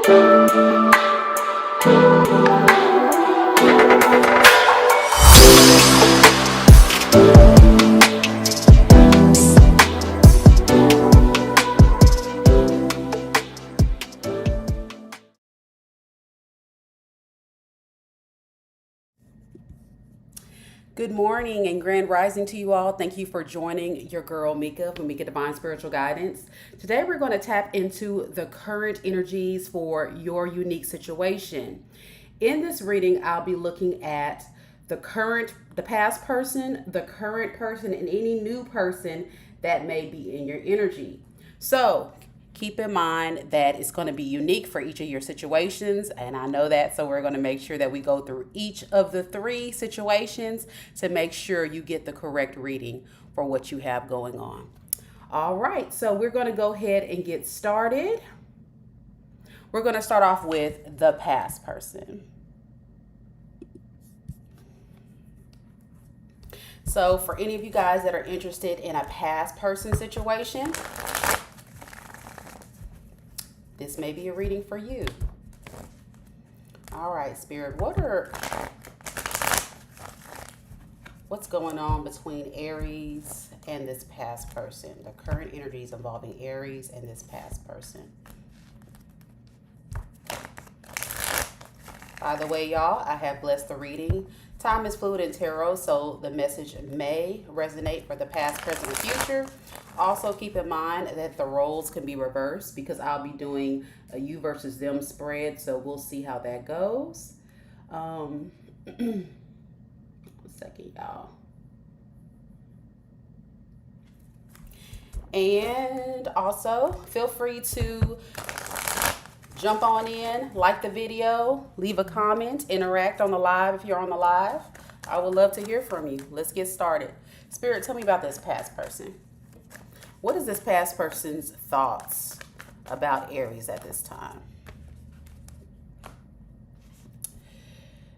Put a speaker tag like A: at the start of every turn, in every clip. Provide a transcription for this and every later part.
A: Good morning and grand rising to you all. Thank you for joining your girl Mika from Mika Divine Spiritual Guidance. Today we're going to tap into the current energies for your unique situation. In this reading, I'll be looking at the past person, the current person, and any new person that may be in your energy. So keep in mind that it's going to be unique for each of your situations, and I know that, so we're going to make sure that we go through each of the 3 situations to make sure you get the correct reading for what you have going on. All right, so we're going to go ahead and get started. We're going to start off with the past person. So for any of you guys that are interested in a past person situation, this may be a reading for you. All right, Spirit, what's going on between Aries and this past person? The current energies involving Aries and this past person. By the way, y'all, I have blessed the reading. Time is fluid in tarot, so the message may resonate for the past, present, and future. Also, keep in mind that the roles can be reversed because I'll be doing a you versus them spread, so we'll see how that goes. One second, y'all. And also, feel free to jump on in, like the video, leave a comment, interact on the live if you're on the live. I would love to hear from you. Let's get started. Spirit, tell me about this past person. What is this past person's thoughts about Aries at this time?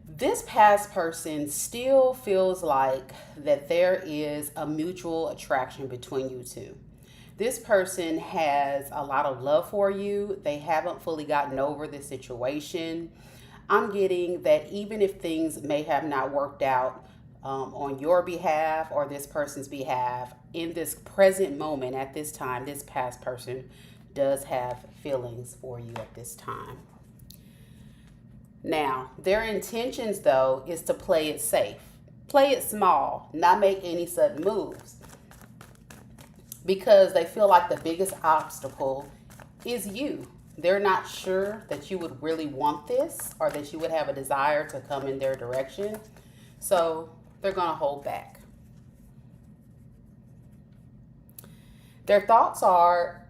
A: This past person still feels like that there is a mutual attraction between you two. This person has a lot of love for you. They haven't fully gotten over this situation. I'm getting that even if things may have not worked out on your behalf or this person's behalf, in this present moment at this time, this past person does have feelings for you at this time. Now, their intentions, though, is to play it safe. Play it small, not make any sudden moves. Because they feel like the biggest obstacle is you. They're not sure that you would really want this or that you would have a desire to come in their direction. So they're going to hold back. Their thoughts are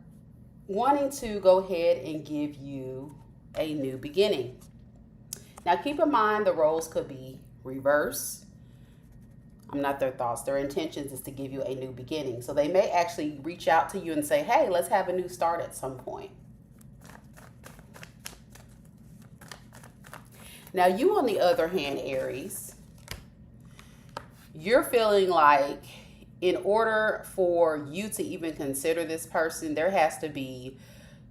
A: wanting to go ahead and give you a new beginning. Now keep in mind the roles could be reversed. Not their thoughts. Their intentions is to give you a new beginning. So they may actually reach out to you and say, hey, let's have a new start at some point. Now you, on the other hand, Aries, you're feeling like in order for you to even consider this person, there has to be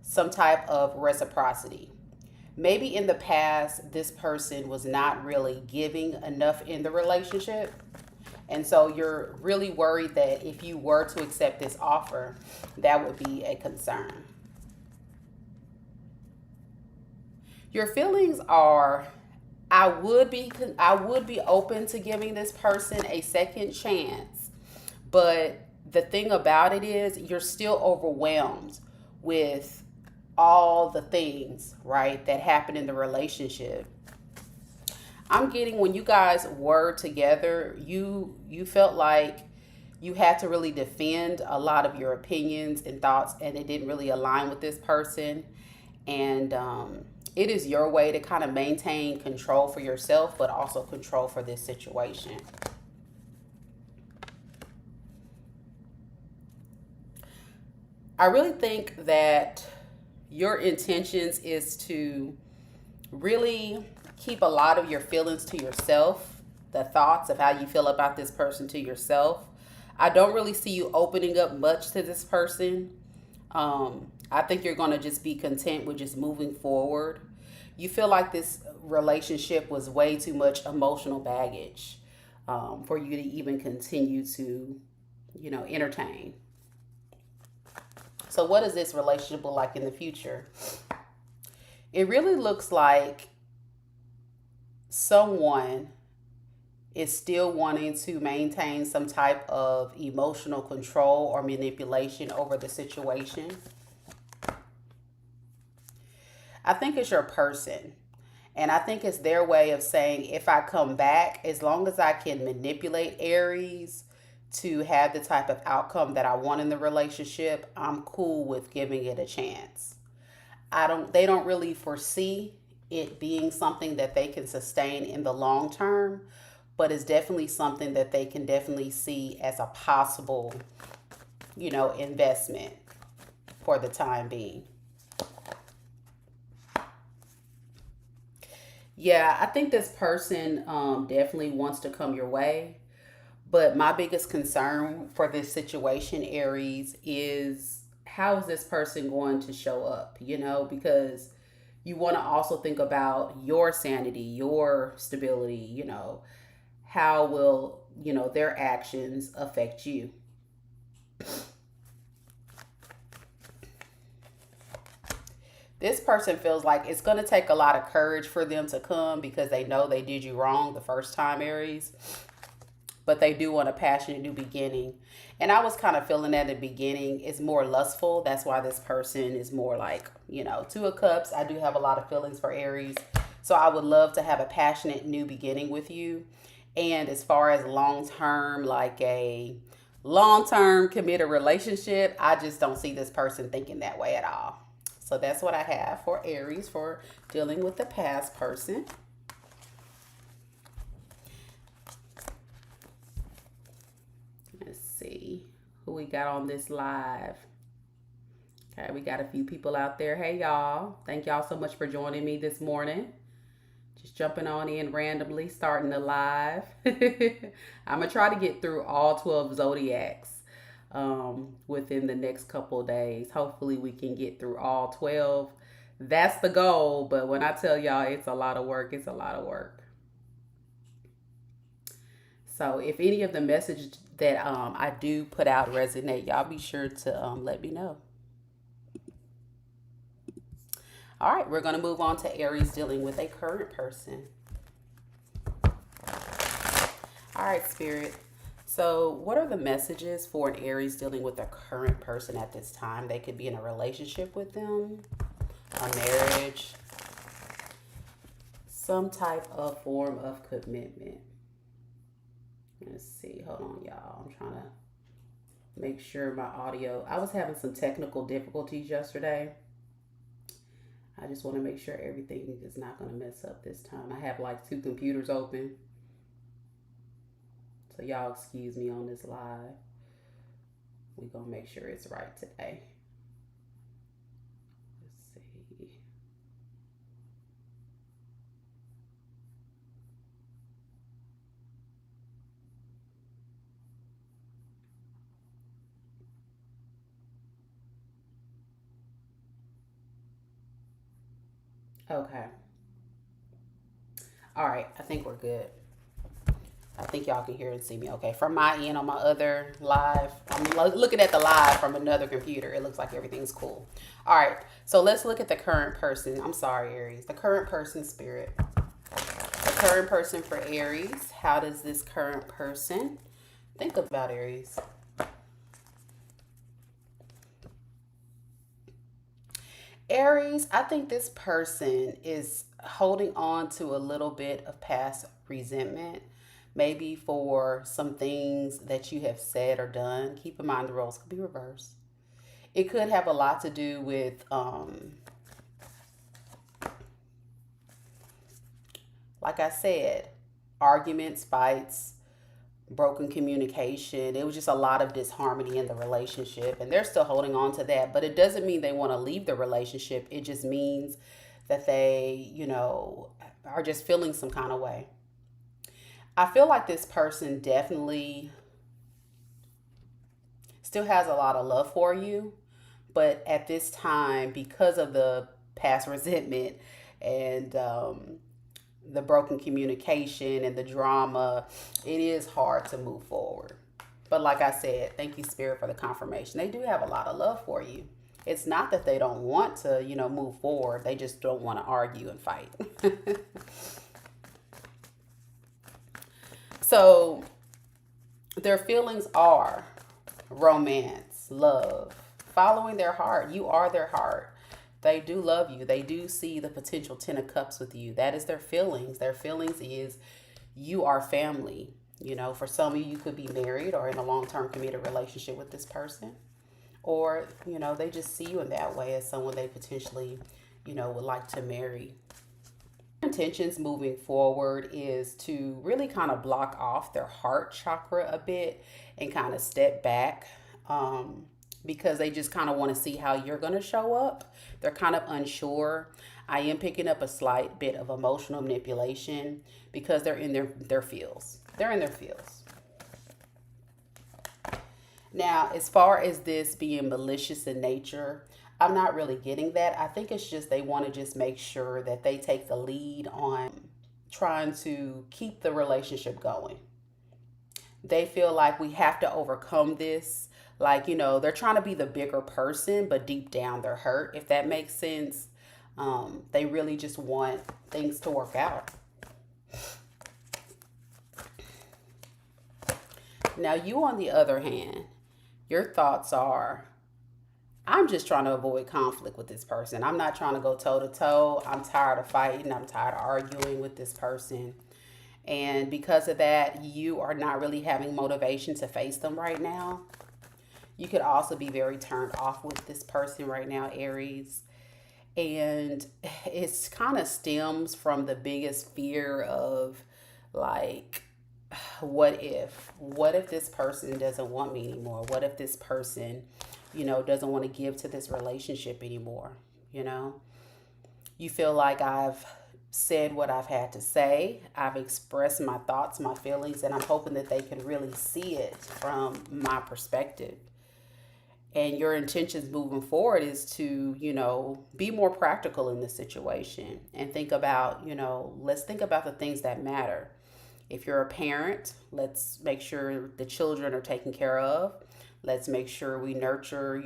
A: some type of reciprocity. Maybe in the past, this person was not really giving enough in the relationship. And so you're really worried that if you were to accept this offer, that would be a concern. Your feelings are, I would be open to giving this person a second chance. But the thing about it is you're still overwhelmed with all the things, right, that happened in the relationship. I'm getting when you guys were together, you felt like you had to really defend a lot of your opinions and thoughts, and it didn't really align with this person. And it is your way to kind of maintain control for yourself, but also control for this situation. I really think that your intentions is to really keep a lot of your feelings to yourself, the thoughts of how you feel about this person to yourself. I don't really see you opening up much to this person. I think you're going to just be content with just moving forward. You feel like this relationship was way too much emotional baggage for you to even continue to, entertain. So, what does this relationship look like in the future? It really looks like someone is still wanting to maintain some type of emotional control or manipulation over the situation. I think it's your person. And I think it's their way of saying, if I come back, as long as I can manipulate Aries to have the type of outcome that I want in the relationship, I'm cool with giving it a chance. They don't really foresee it being something that they can sustain in the long term, but it's definitely something that they can definitely see as a possible, investment for the time being. Yeah, I think this person definitely wants to come your way. But my biggest concern for this situation, Aries, is how is this person going to show up? Because you want to also think about your sanity, your stability, how will, their actions affect you? This person feels like it's going to take a lot of courage for them to come because they know they did you wrong the first time, Aries. But they do want a passionate new beginning. And I was kind of feeling at the beginning it's more lustful. That's why this person is more like, Two of Cups. I do have a lot of feelings for Aries. So I would love to have a passionate new beginning with you. And as far as long term, like a long term committed relationship, I just don't see this person thinking that way at all. So that's what I have for Aries for dealing with the past person. Let's see who we got on this live. Okay, we got a few people out there. Hey, y'all. Thank y'all so much for joining me this morning. Just jumping on in randomly, starting the live. I'm going to try to get through all 12 zodiacs within the next couple of days. Hopefully, we can get through all 12. That's the goal. But when I tell y'all it's a lot of work, it's a lot of work. So if any of the message that I do put out resonate, y'all be sure to let me know. All right, we're going to move on to Aries dealing with a current person. All right, Spirit. So what are the messages for an Aries dealing with a current person at this time? They could be in a relationship with them, a marriage, some type of form of commitment. Let's see. Hold on, y'all. I'm trying to make sure my audio. I was having some technical difficulties yesterday. I just want to make sure everything is not going to mess up this time. I have like 2 computers open. So y'all excuse me on this live. We're going to make sure it's right today. Let's see. Okay. All right. I think we're good. I think y'all can hear and see me okay. From my end on my other live, I'm looking at the live from another computer. It looks like everything's cool. All right. So let's look at the current person. I'm sorry, Aries. The current person, Spirit. The current person for Aries. How does this current person think about Aries? Aries, I think this person is holding on to a little bit of past resentment, maybe for some things that you have said or done. Keep in mind the roles could be reversed. It could have a lot to do with, like I said, arguments, fights, broken communication. It was just a lot of disharmony in the relationship, and they're still holding on to that. But it doesn't mean they want to leave the relationship. It just means that they, are just feeling some kind of way. I feel like this person definitely still has a lot of love for you, But at this time, because of the past resentment and the broken communication and the drama, it is hard to move forward. But like I said, thank you, Spirit, for the confirmation. They do have a lot of love for you. It's not that they don't want to, move forward. They just don't want to argue and fight. So their feelings are romance, love, following their heart. You are their heart. They do love you. They do see the potential 10 of cups with you. That is their feelings. Their feelings is you are family. For some of you, you could be married or in a long-term committed relationship with this person. Or, they just see you in that way as someone they potentially, would like to marry. Intentions moving forward is to really kind of block off their heart chakra a bit and kind of step back, because they just kind of want to see how you're going to show up. They're kind of unsure. I am picking up a slight bit of emotional manipulation because they're in their feels. They're in their feels. Now, as far as this being malicious in nature, I'm not really getting that. I think it's just they want to just make sure that they take the lead on trying to keep the relationship going. They feel like we have to overcome this. Like, they're trying to be the bigger person, but deep down they're hurt, if that makes sense. They really just want things to work out. Now, you, on the other hand, your thoughts are, I'm just trying to avoid conflict with this person. I'm not trying to go toe to toe. I'm tired of fighting. I'm tired of arguing with this person. And because of that, you are not really having motivation to face them right now. You could also be very turned off with this person right now, Aries. And it's kind of stems from the biggest fear of, like, what if this person doesn't want me anymore? What if this person, doesn't want to give to this relationship anymore? You feel like I've said what I've had to say. I've expressed my thoughts, my feelings, and I'm hoping that they can really see it from my perspective. And your intentions moving forward is to, be more practical in this situation and think about, let's think about the things that matter. If you're a parent, let's make sure the children are taken care of. Let's make sure we nurture,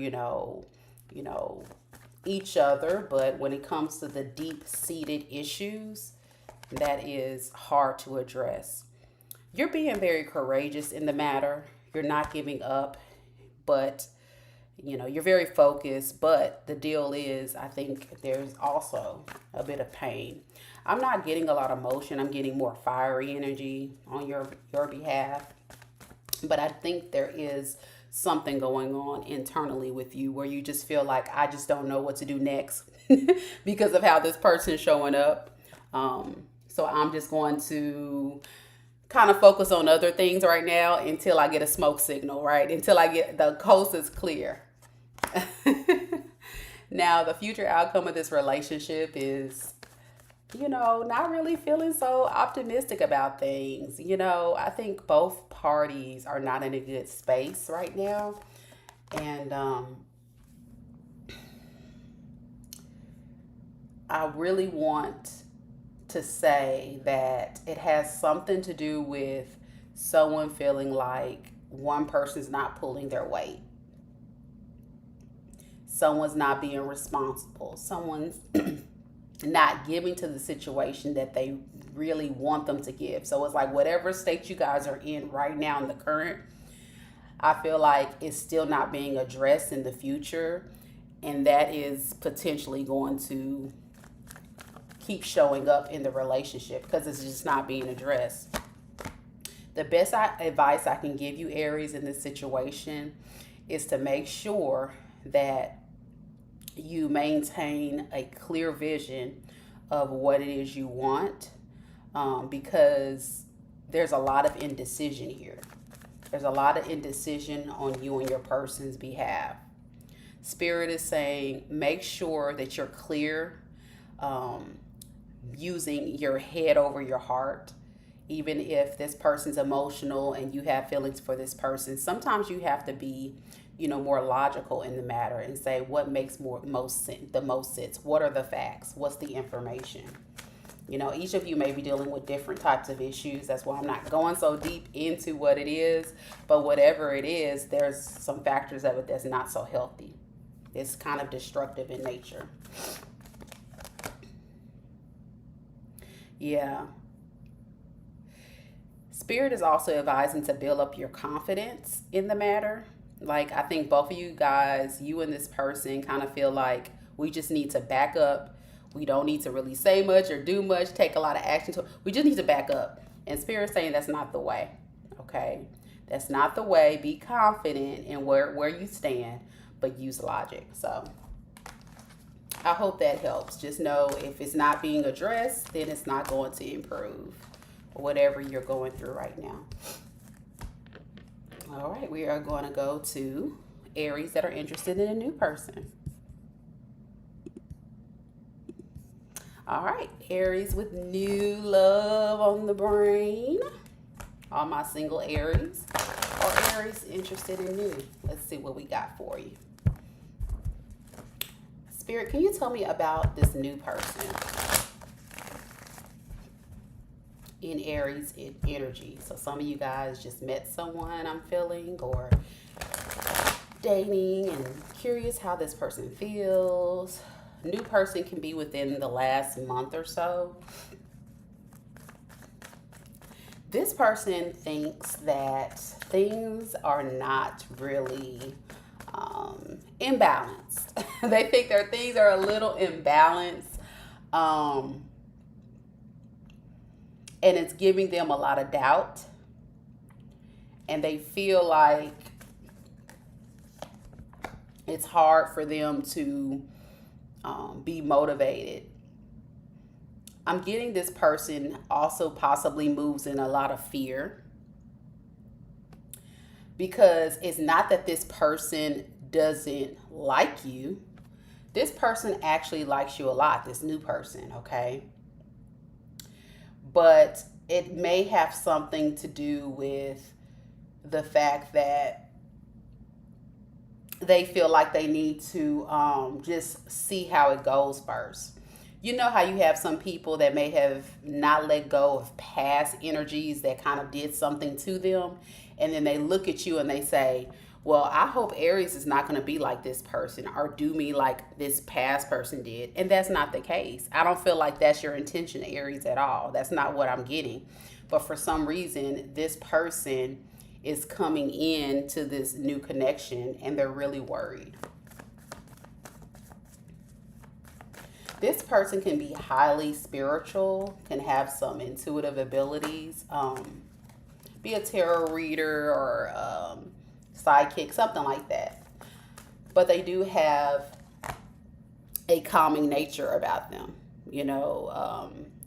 A: each other. But when it comes to the deep-seated issues, that is hard to address. You're being very courageous in the matter. You're not giving up, but you're very focused. But the deal is, I think there's also a bit of pain. I'm not getting a lot of motion. I'm getting more fiery energy on your behalf. But I think there is something going on internally with you where you just feel like, I just don't know what to do next because of how this person is showing up. So I'm just going to kind of focus on other things right now until I get a smoke signal, right? Until I get the coast is clear. Now, the future outcome of this relationship is, not really feeling so optimistic about things. I think both parties are not in a good space right now. And I really want to say that it has something to do with someone feeling like one person's not pulling their weight. Someone's not being responsible. Someone's not giving to the situation that they really want them to give. So it's like whatever state you guys are in right now in the current, I feel like it's still not being addressed in the future. And that is potentially going to keep showing up in the relationship because it's just not being addressed. The best advice I can give you, Aries, in this situation is to make sure that you maintain a clear vision of what it is you want, because there's a lot of indecision here. There's a lot of indecision on you and your person's behalf. Spirit is saying make sure that you're clear, using your head over your heart. Even if this person's emotional and you have feelings for this person, sometimes you have to be more logical in the matter and say what makes the most sense. What are the facts? What's the information? Each of you may be dealing with different types of issues. That's why I'm not going so deep into what it is. But whatever it is, there's some factors of it that's not so healthy. It's kind of destructive in nature. Yeah. Spirit is also advising to build up your confidence in the matter. Like, I think both of you guys, you and this person, kind of feel like we just need to back up. We don't need to really say much or do much, take a lot of action. We just need to back up. And Spirit's saying that's not the way. Okay? That's not the way. Be confident in where you stand, but use logic. So I hope that helps. Just know if it's not being addressed, then it's not going to improve. Whatever you're going through right now. All right, we are going to go to Aries that are interested in a new person. All right, Aries with new love on the brain. All my single Aries or Aries interested in new. Let's see what we got for you. Spirit, can you tell me about this new person in Aries energy? So some of you guys just met someone, I'm feeling, or dating and curious how this person feels. New person can be within the last month or so. This person thinks that things are not really imbalanced. They think their things are a little imbalanced. And it's giving them a lot of doubt. And they feel like it's hard for them to be motivated. I'm getting this person also possibly moves in a lot of fear, because it's not that this person doesn't like you. This person actually likes you a lot, this new person, okay? But it may have something to do with the fact that they feel like they need to just see how it goes first. You know how you have some people that may have not let go of past energies that kind of did something to them, and then they look at you and they say, well, I hope Aries is not going to be like this person or do me like this past person did. And that's not the case. I don't feel like that's your intention, Aries, at all. That's not what I'm getting. But for some reason, this person is coming in to this new connection and they're really worried. This person can be highly spiritual, can have some intuitive abilities, be a tarot reader or psychic, something like that. But they do have a calming nature about them,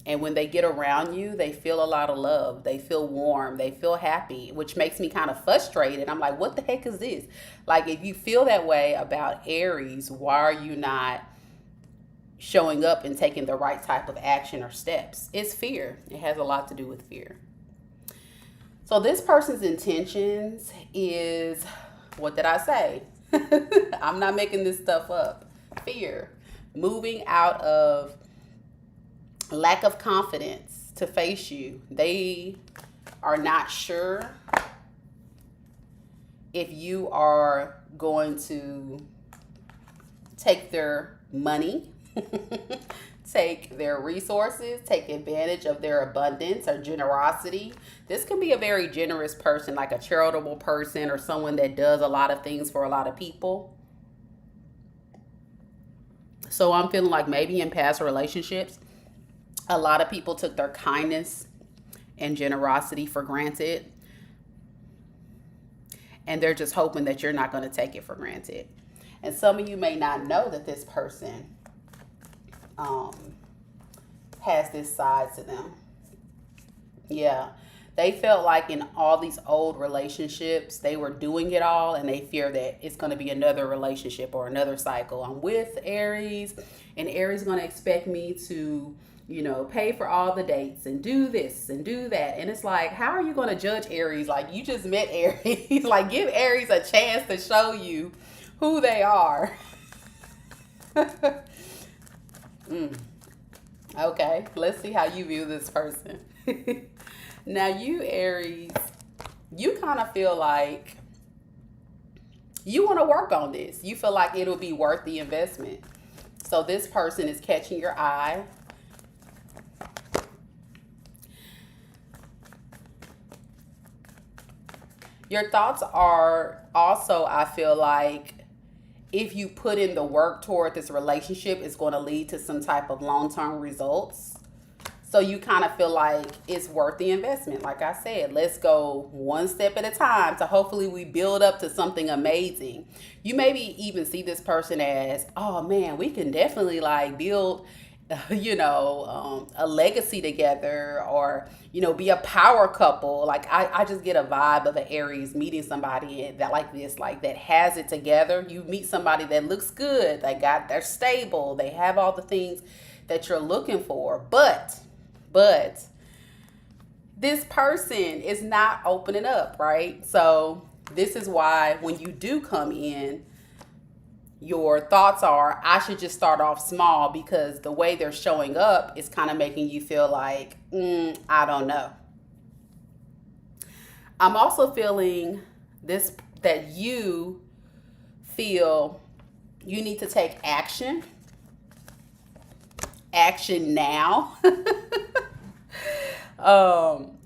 A: and when they get around you, they feel a lot of love. They feel warm. They feel happy, which makes me kind of frustrated. I'm like, what the heck is this? Like, if you feel that way about Aries, why are you not showing up and taking the right type of action or steps? It's fear. It has a lot to do with fear. So this person's intentions is, what did I say? I'm not making this stuff up. Fear. Moving out of lack of confidence to face you. They are not sure if you are going to take their money, take their resources, take advantage of their abundance or generosity. This can be a very generous person, like a charitable person or someone that does a lot of things for a lot of people. So I'm feeling like maybe in past relationships, a lot of people took their kindness and generosity for granted. And they're just hoping that you're not going to take it for granted. And some of you may not know that this person has this side to them. Yeah. They felt like in all these old relationships, they were doing it all, and they fear that it's going to be another relationship or another cycle. I'm with Aries And Aries is going to expect me to, pay for all the dates and do this and do that. And it's like, how are you going to judge Aries? Like, you just met Aries. Like, give Aries a chance to show you who they are. Okay, let's see how you view this person. Now, you, Aries, you kind of feel like you want to work on this. You feel like it'll be worth the investment. So this person is catching your eye. Your thoughts are also, I feel like, if you put in the work toward this relationship, it's going to lead to some type of long-term results. So you kind of feel like it's worth the investment. Like I said, let's go one step at a time to hopefully we build up to something amazing. You maybe even see this person as, oh man, we can definitely like build, a legacy together, or, be a power couple. Like I just get a vibe of an Aries meeting somebody that like this, like that has it together. You meet somebody that looks good. They're stable. They have all the things that you're looking for. But this person is not opening up, right? So this is why when you do come in, your thoughts are, I should just start off small, because the way they're showing up is kind of making you feel like, I don't know. I'm also feeling this, that you feel you need to take action now.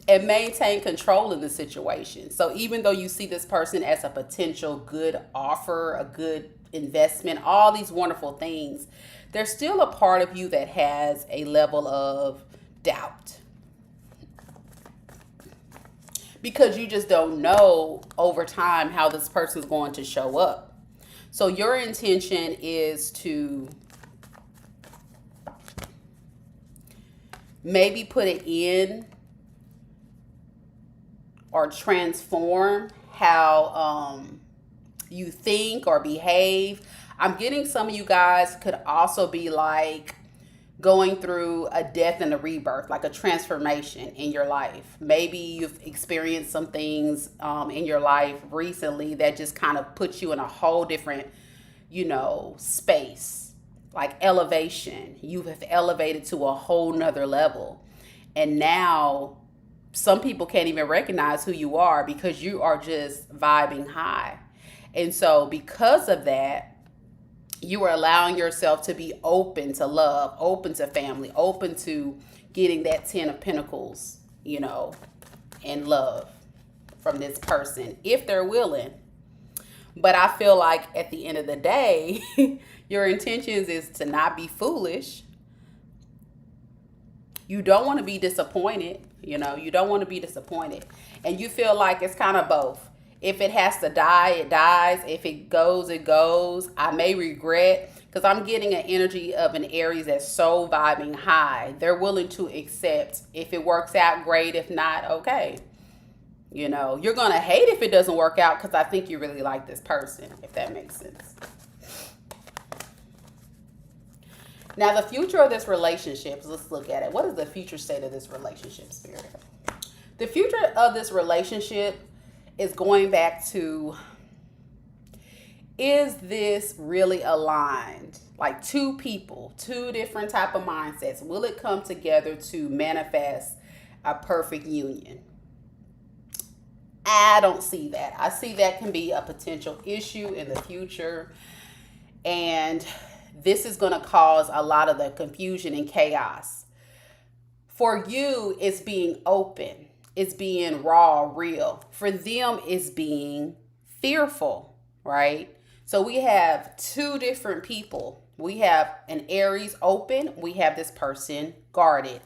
A: And maintain control in the situation. So even though you see this person as a potential good offer, a good investment, all these wonderful things, there's still a part of you that has a level of doubt, because you just don't know over time how this person's going to show up. So your intention is to maybe put it in or transform how you think or behave. I'm getting some of you guys could also be like going through a death and a rebirth, like a transformation in your life. Maybe you've experienced some things in your life recently that just kind of put you in a whole different, space, like elevation. You have elevated to a whole nother level. And now some people can't even recognize who you are because you are just vibing high. And so because of that, you are allowing yourself to be open to love, open to family, open to getting that 10 of Pentacles, and love from this person, if they're willing. But I feel like at the end of the day, your intentions is to not be foolish. You don't want to be disappointed. You don't want to be disappointed. And you feel like it's kind of both. If it has to die, it dies. If it goes, it goes. I may regret, because I'm getting an energy of an Aries that's so vibing high. They're willing to accept. If it works out, great. If not, okay. You're going to hate if it doesn't work out, because I think you really like this person, if that makes sense. Now, the future of this relationship, let's look at it. What is the future state of this relationship, Spirit? The future of this relationship is going back to, is this really aligned? Like two people, two different type of mindsets. Will it come together to manifest a perfect union? I don't see that. I see that can be a potential issue in the future. And this is going to cause a lot of the confusion and chaos. For you, it's being open. It's being raw, real. For them, it's being fearful, right? So we have two different people. We have an Aries open. We have this person guarded.